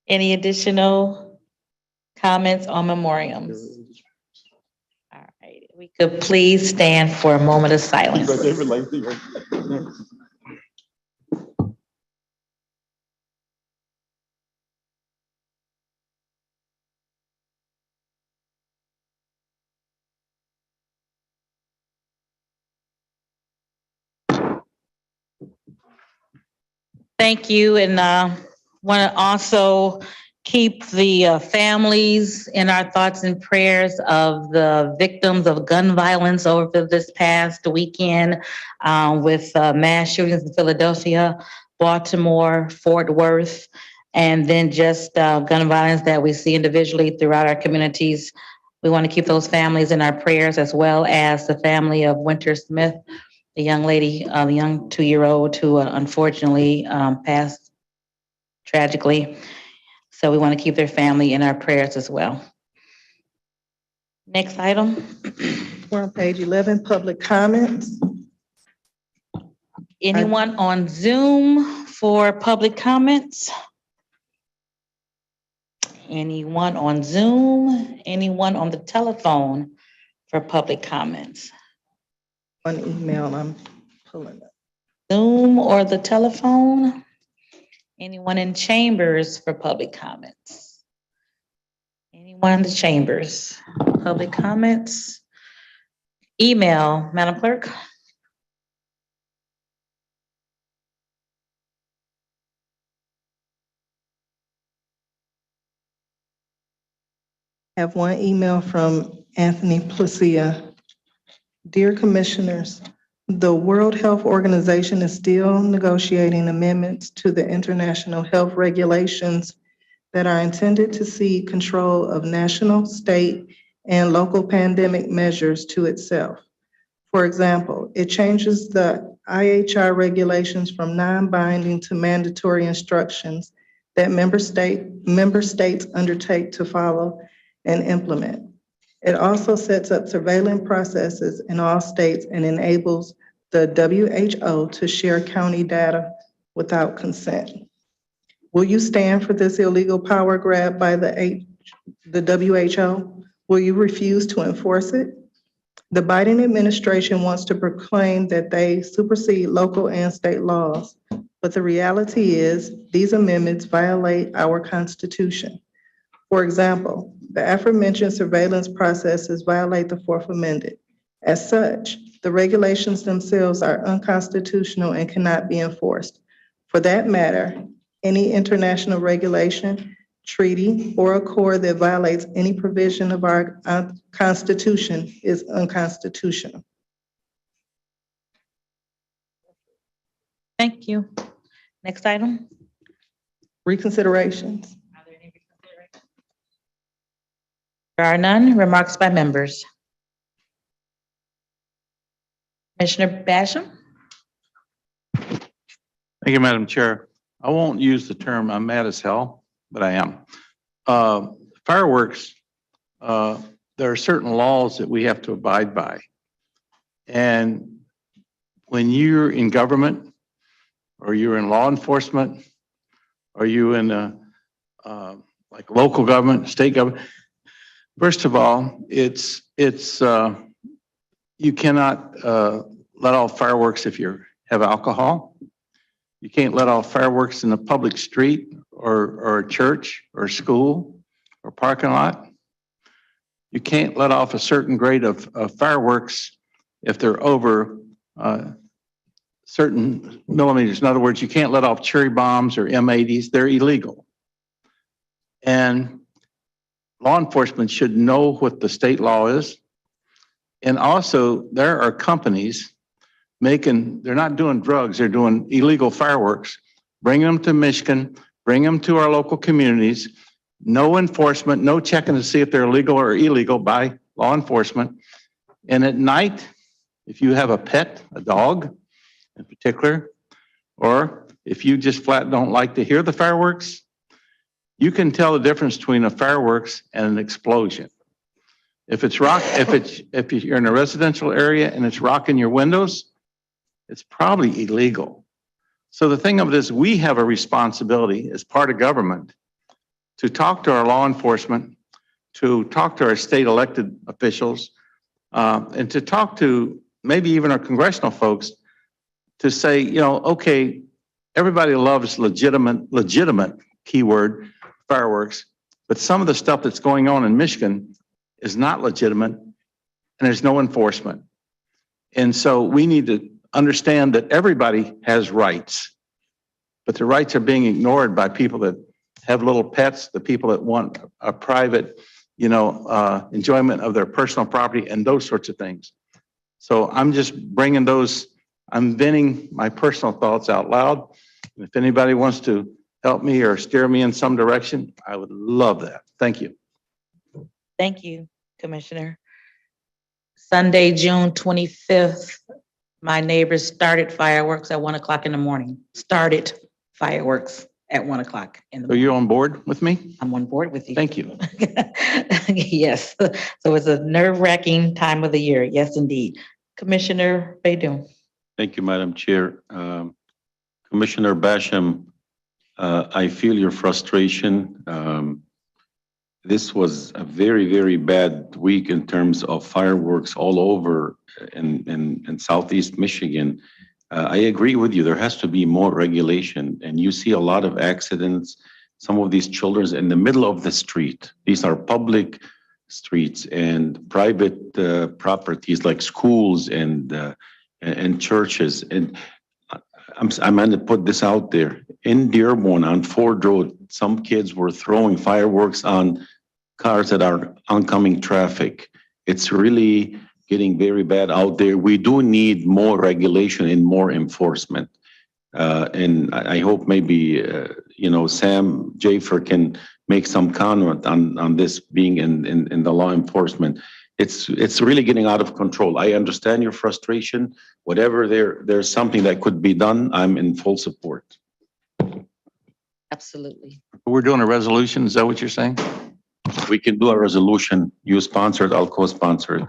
Any additional comments on memoriams? All right, we could please stand for a moment of silence. Thank you, and want to also keep the families in our thoughts and prayers of the victims of gun violence over this past weekend with mass shootings in Philadelphia, Baltimore, Fort Worth, and then just gun violence that we see individually throughout our communities. We want to keep those families in our prayers, as well as the family of Winter Smith, the young lady, the young 2-year-old who unfortunately passed tragically. So we want to keep their family in our prayers as well. Next item.
We're on page 11, public comments.
Anyone on Zoom for public comments? Anyone on Zoom? Anyone on the telephone for public comments?
On email, I'm pulling up.
Zoom or the telephone? Anyone in chambers for public comments? Anyone in the chambers? Public comments? Email, Madam Clerk?
Have one email from Anthony Placia. Dear Commissioners, the World Health Organization is still negotiating amendments to the international health regulations that are intended to cede control of national, state, and local pandemic measures to itself. For example, it changes the IHR regulations from non-binding to mandatory instructions that member states undertake to follow and implement. It also sets up surveillance processes in all states and enables the WHO to share county data without consent. Will you stand for this illegal power grab by the WHO? Will you refuse to enforce it? The Biden administration wants to proclaim that they supersede local and state laws, but the reality is these amendments violate our Constitution. For example, the aforementioned surveillance processes violate the Fourth Amendment. As such, the regulations themselves are unconstitutional and cannot be enforced. For that matter, any international regulation, treaty, or accord that violates any provision of our Constitution is unconstitutional.
Thank you. Next item.
Reconsiderations.
There are none. Remarks by members. Commissioner Basham?
Thank you, Madam Chair. I won't use the term "I'm mad as hell," but I am. Fireworks, there are certain laws that we have to abide by. And when you're in government, or you're in law enforcement, or you're in like local government, state government, first of all, you cannot let off fireworks if you have alcohol. You can't let off fireworks in a public street or a church or school or parking lot. You can't let off a certain grade of fireworks if they're over certain millimeters. In other words, you can't let off cherry bombs or M80s. They're illegal. And law enforcement should know what the state law is. And also, there are companies they're not doing drugs, they're doing illegal fireworks. Bring them to Michigan, bring them to our local communities. No enforcement, no checking to see if they're legal or illegal by law enforcement. And at night, if you have a pet, a dog in particular, or if you just flat don't like to hear the fireworks, you can tell the difference between a fireworks and an explosion. If you're in a residential area and it's rocking your windows, it's probably illegal. So the thing of it is, we have a responsibility as part of government to talk to our law enforcement, to talk to our state elected officials, and to talk to maybe even our congressional folks to say, okay, everybody loves legitimate keyword fireworks, but some of the stuff that's going on in Michigan is not legitimate and there's no enforcement. And so we need to understand that everybody has rights, but the rights are being ignored by people that have little pets, the people that want a private, enjoyment of their personal property and those sorts of things. So I'm just bringing I'm venting my personal thoughts out loud. And if anybody wants to help me or steer me in some direction, I would love that. Thank you.
Thank you, Commissioner. Sunday, June 25th, my neighbors started fireworks at 1 o'clock in the morning. Started fireworks at 1 o'clock in the morning.
Are you on board with me?
I'm on board with you.
Thank you.
Yes. So it's a nerve-wracking time of the year. Yes, indeed. Commissioner Baydun.
Thank you, Madam Chair. Commissioner Basham, I feel your frustration. This was a very, very bad week in terms of fireworks all over in Southeast Michigan. I agree with you. There has to be more regulation, and you see a lot of accidents. Some of these children in the middle of the street. These are public streets and private properties like schools and churches. And I'm going to put this out there. In Dearborn on Ford Road, some kids were throwing fireworks on cars that are oncoming traffic. It's really getting very bad out there. We do need more regulation and more enforcement. And I hope maybe, Sam Jafer can make some comment on this being in the law enforcement. It's really getting out of control. I understand your frustration. Whatever there's something that could be done, I'm in full support.
Absolutely.
We're doing a resolution, is that what you're saying?
We can do a resolution. You sponsor it, I'll co-sponsor it.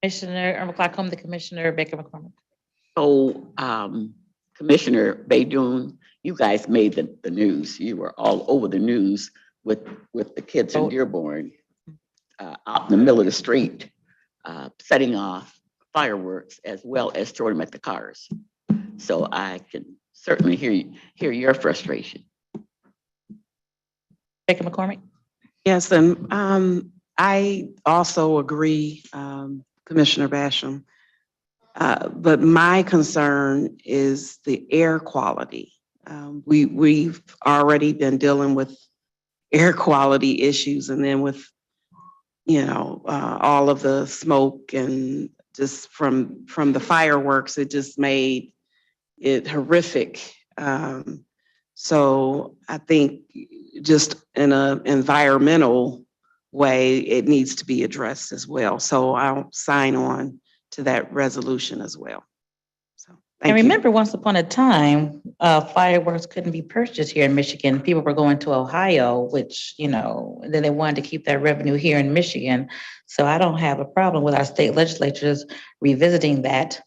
Commissioner McClark, the Commissioner Baker McCormick.
So, Commissioner Baydoun, you guys made the news. You were all over the news with the kids in Dearborn, out in the middle of the street, setting off fireworks as well as throwing them at the cars. So I can certainly hear your frustration.
Baker McCormick.
Yes, and I also agree, Commissioner Basham. But my concern is the air quality. We've already been dealing with air quality issues, and then with, all of the smoke and just from the fireworks, it just made it horrific. So I think just in an environmental way, it needs to be addressed as well. So I'll sign on to that resolution as well. So,
And remember, once upon a time, fireworks couldn't be purchased here in Michigan. People were going to Ohio, which, and then they wanted to keep that revenue here in Michigan. So I don't have a problem with our state legislatures revisiting that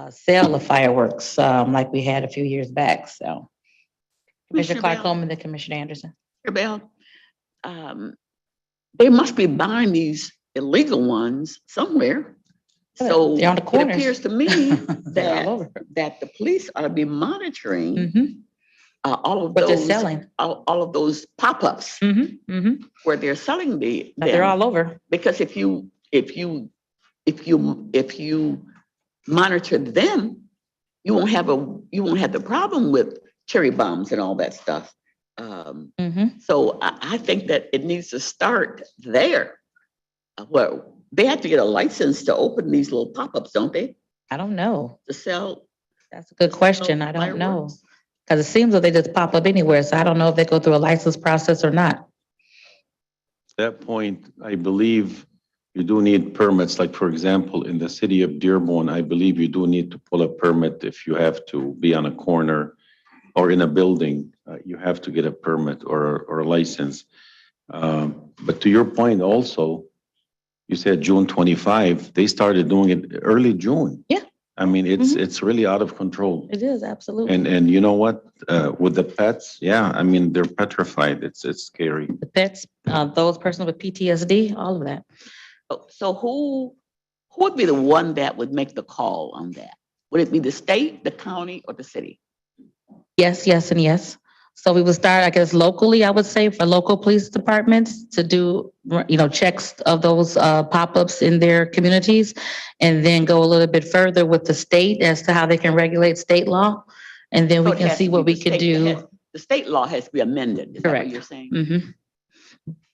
sale of fireworks like we had a few years back. So Commissioner Clark-Holm and then Commissioner Anderson.
Bell, they must be buying these illegal ones somewhere. So
they're on the
it
corners.
appears to me that the police ought to be monitoring all of
What they're
those
selling.
all of those pop-ups where they're selling
But they're
them.
all over.
Because if you monitor them, you won't have the problem with cherry bombs and all that stuff. So I think that it needs to start there. Well, they have to get a license to open these little pop-ups, don't they?
I don't know.
To sell.
That's a good question. I don't know. Because it seems like they just pop up anywhere. So I don't know if they go through a license process or not.
At that point, I believe you do need permits. Like, for example, in the city of Dearborn, I believe you do need to pull a permit if you have to be on a corner or in a building. You have to get a permit or a license. But to your point also, you said June 25, they started doing it early June.
Yeah.
I mean, it's really out of control.
It is, absolutely.
And you know what, with the pets, yeah, I mean, they're petrified. It's scary.
The pets, those persons with PTSD, all of that.
So who would be the one that would make the call on that? Would it be the state, the county, or the city?
Yes, yes, and yes. So we would start, I guess, locally, I would say, for local police departments to do, checks of those pop-ups in their communities, and then go a little bit further with the state as to how they can regulate state law. And then we can see what we can do.
The state law has to be amended. Is that what you're saying?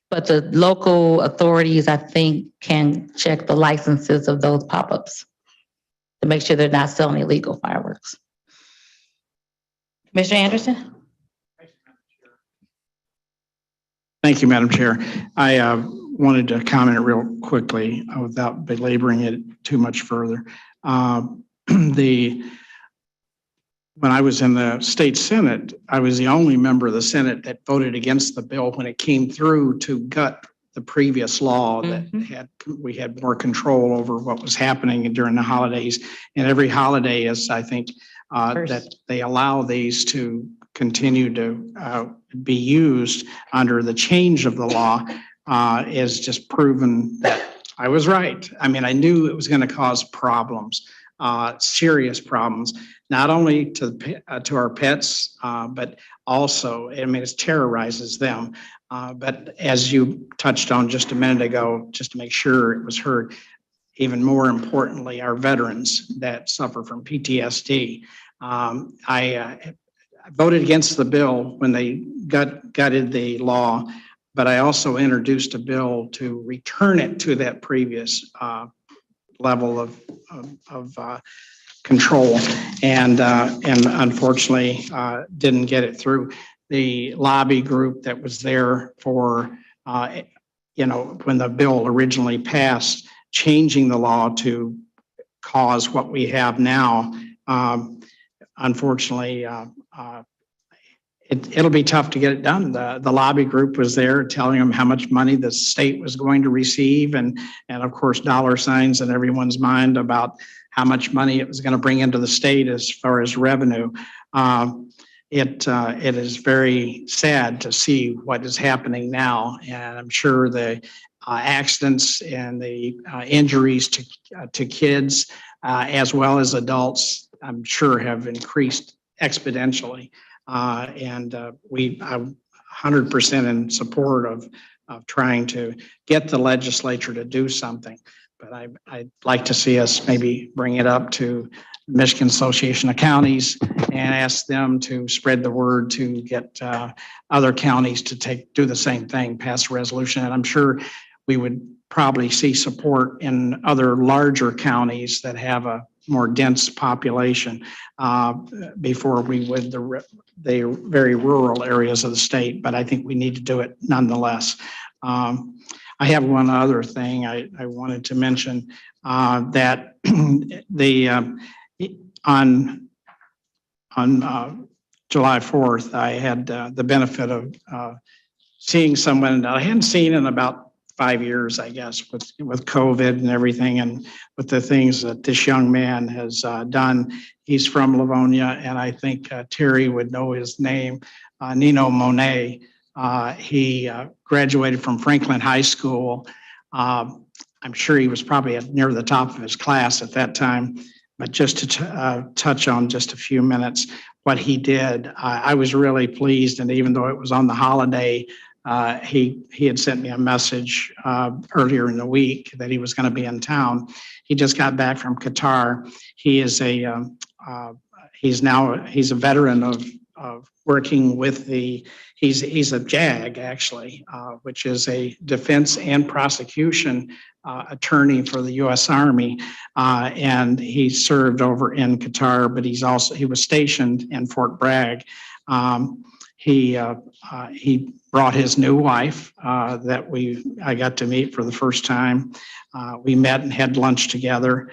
But the local authorities, I think, can check the licenses of those pop-ups to make sure they're not selling illegal fireworks. Commissioner Anderson?
Thank you, Madam Chair. I wanted to comment real quickly without belaboring it too much further. When I was in the state Senate, I was the only member of the Senate that voted against the bill when it came through to gut the previous law that we had more control over what was happening during the holidays. And every holiday is, I think, that they allow these to continue to be used under the change of the law is just proven that I was right. I mean, I knew it was going to cause problems, serious problems, not only to our pets, but also, I mean, it terrorizes them. But as you touched on just a minute ago, just to make sure it was heard, even more importantly, our veterans that suffer from PTSD. voted against the bill when they gutted the law, but I also introduced a bill to return it to that previous level of control, and unfortunately didn't get it through. The lobby group that was there for, when the bill originally passed, changing the law to cause what we have now, unfortunately, it'll be tough to get it done. The lobby group was there telling them how much money the state was going to receive, and of course, dollar signs in everyone's mind about how much money it was going to bring into the state as far as revenue. It is very sad to see what is happening now, and I'm sure the accidents and the injuries to kids as well as adults, I'm sure, have increased exponentially. I'm 100% in support of trying to get the legislature to do something. But I'd like to see us maybe bring it up to Michigan Association of Counties and ask them to spread the word to get other counties to do the same thing, pass a resolution. And I'm sure we would probably see support in other larger counties that have a more dense population before we would the very rural areas of the state. But I think we need to do it nonetheless. I have one other thing I wanted to mention, that on July 4th, I had the benefit of seeing someone that I hadn't seen in about 5 years, I guess, with COVID and everything, and with the things that this young man has done. He's from Livonia, and I think Terry would know his name, Nino Monet. He graduated from Franklin High School. I'm sure he was probably near the top of his class at that time, but just to touch on just a few minutes what he did, I was really pleased. And even though it was on the holiday, he had sent me a message earlier in the week that he was going to be in town. He just got back from Qatar. He is he's a veteran of working with he's a JAG actually, which is a defense and prosecution attorney for the U.S. Army, and he served over in Qatar, but he was stationed in Fort Bragg. He brought his new wife that I got to meet for the first time. We met and had lunch together.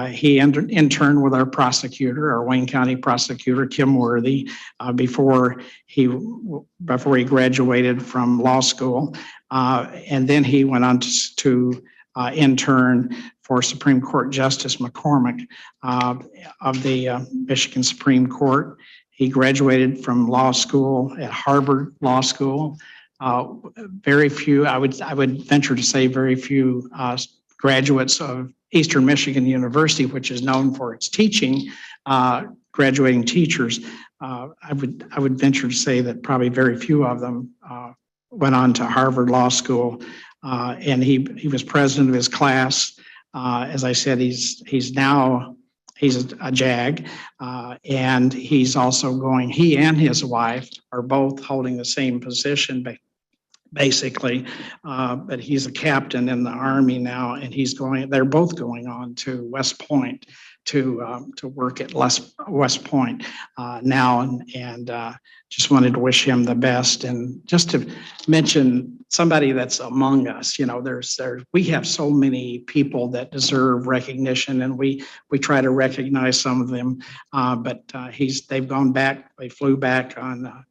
He interned with our prosecutor, our Wayne County prosecutor, Kim Worthy, before he graduated from law school. And then he went on to intern for Supreme Court Justice McCormick of the Michigan Supreme Court. He graduated from law school at Harvard Law School. Very few, I would venture to say very few graduates of Eastern Michigan University, which is known for its teaching, graduating teachers. I would venture to say that probably very few of them went on to Harvard Law School. And he was president of his class. As I said, he's a JAG, and he's also he and his wife are both holding the same position, basically, but he's a captain in the Army now, and they're both going on to West Point to work at West Point now, and just wanted to wish him the best. And just to mention somebody that's among us, we have so many people that deserve recognition, and we try to recognize some of them, but they've gone back. They flew back on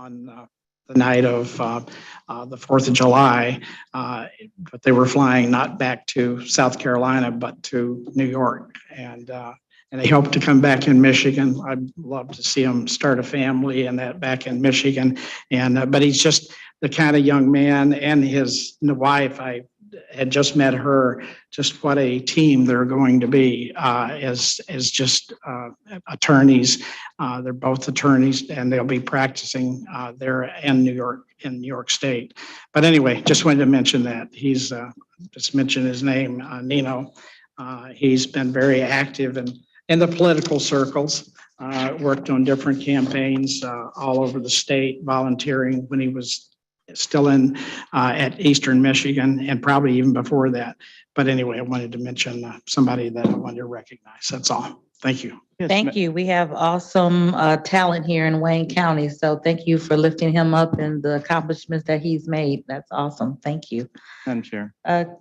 the night of the 4th of July, but they were flying not back to South Carolina, but to New York. And they hope to come back in Michigan. I'd love to see them start a family and that back in Michigan. And but he's just the kind of young man, and his wife, I had just met her, just what a team they're going to be as just attorneys. They're both attorneys, and they'll be practicing there in New York State. But anyway, just wanted to mention that. He's just mention his name, Nino. He's been very active in the political circles worked on different campaigns all over the state, volunteering when he was still at Eastern Michigan and probably even before that. But anyway, I wanted to mention somebody that I wanted to recognize. That's all. Thank you.
Thank you. We have awesome talent here in Wayne County. So thank you for lifting him up and the accomplishments that he's made. That's awesome. Thank you.
Madam Chair.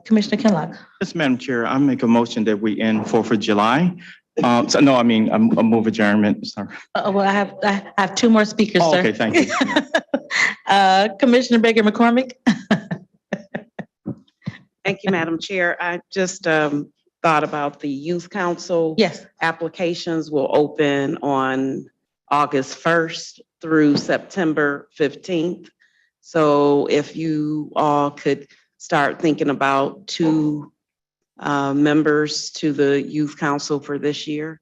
Commissioner Kinlock.
Yes, Madam Chair, I make a motion that we end 4th of July. I'm move adjournment, sorry.
Well, I have two more speakers,
Oh,
sir.
okay, thank you.
Commissioner Baker McCormick.
Thank you, Madam Chair. I just thought about the Youth Council.
Yes.
Applications will open on August 1st through September 15th. So if you all could start thinking about two members to the Youth Council for this year.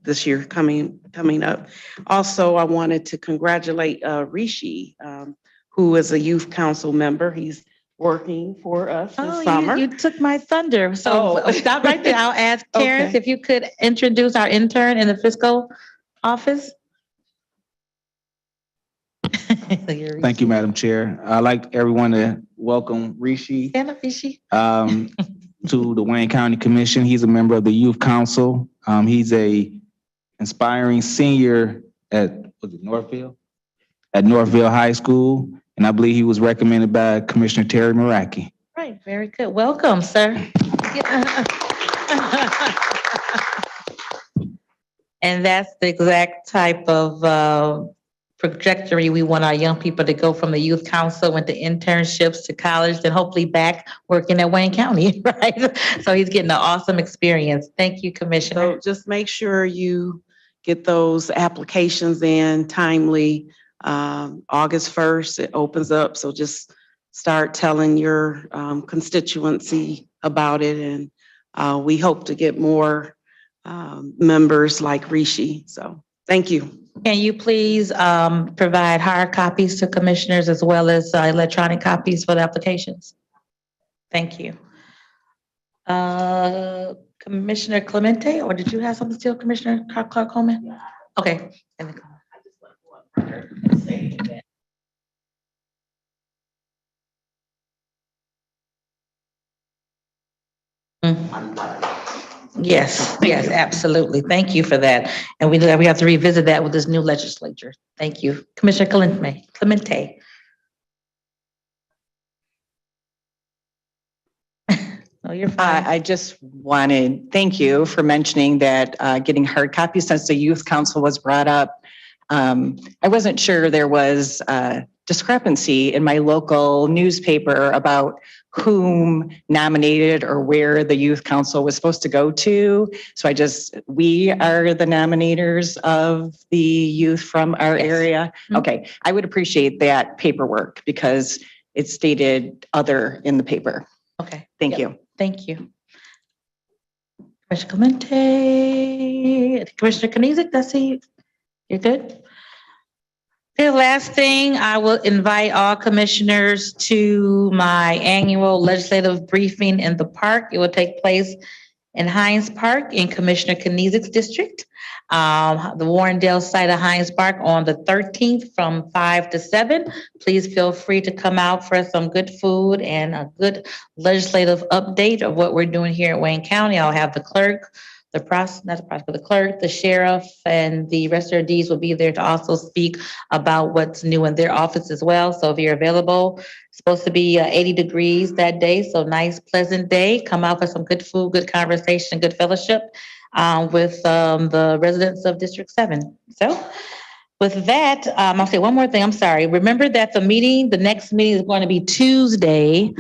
This year coming up. Also, I wanted to congratulate Rishi, who is a Youth Council member. He's working for us this summer.
You took my thunder. So stop right there. I'll ask Karen
Okay.
if you could introduce our intern in the fiscal office.
Thank you, Madam Chair. I'd like everyone to welcome Rishi
Stand up, Rishi.
to the Wayne County Commission. He's a member of the Youth Council. He's a inspiring senior at Northville? At Northville High School, and I believe he was recommended by Commissioner Terry Maraki.
Right, very good. Welcome, sir. And that's the exact type of trajectory we want our young people to go from the youth council into internships to college, then hopefully back working at Wayne County, right? So he's getting an awesome experience. Thank you, Commissioner.
So just make sure you get those applications in timely. August 1st, it opens up. So just start telling your constituency about it. And we hope to get more members like Rishi. So thank you.
Can you please provide hard copies to commissioners as well as electronic copies for the applications? Thank you. Commissioner Clemente, or did you have something still, Commissioner Clark Coleman? Okay. Yes, yes, absolutely. Thank you for that. And we have to revisit that with this new legislature. Thank you. Commissioner Clemente. Oh, you're fine.
I just wanted, thank you for mentioning that getting hard copies since the Youth Council was brought up. I wasn't sure there was a discrepancy in my local newspaper about whom nominated or where the Youth Council was supposed to go to. So we are the nominators of the youth from our area. Okay, I would appreciate that paperwork because it stated other in the paper.
Okay.
Thank you.
Thank you. Commissioner Clemente, Commissioner Kniezek, that's it. You're good? The last thing, I will invite all commissioners to my annual legislative briefing in the park. It will take place in Hines Park in Commissioner Kniezek's district. The Warrendale site of Hines Park on the 13th from 5 to 7. Please feel free to come out for some good food and a good legislative update of what we're doing here at Wayne County. I'll have the clerk, the clerk, the sheriff, and the rest of these will be there to also speak about what's new in their office as well. So if you're available, it's supposed to be 80 degrees that day. So nice, pleasant day. Come out for some good food, good conversation, good fellowship with the residents of District 7. So with that, I'll say one more thing. I'm sorry. Remember that the next meeting is going to be Tuesday,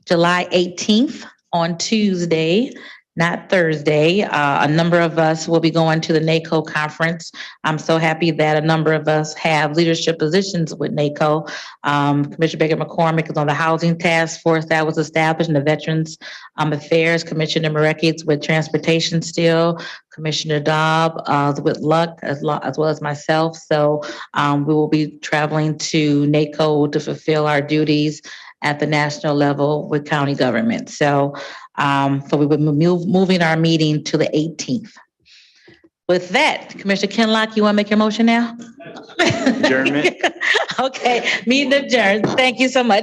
July 18th on Tuesday, not Thursday. A number of us will be going to the NACO conference. I'm so happy that a number of us have leadership positions with NACO. Commissioner Baker McCormick is on the housing task force that was established in the Veterans Affairs. Commissioner Mareki with transportation still. Commissioner Dobb with luck as well as myself. So we will be traveling to NACO to fulfill our duties at the national level with county government. So we will be moving our meeting to the 18th. With that, Commissioner Kinlock, you want to make your motion now?
Adjournment.
Okay, meeting adjourned. Thank you so much.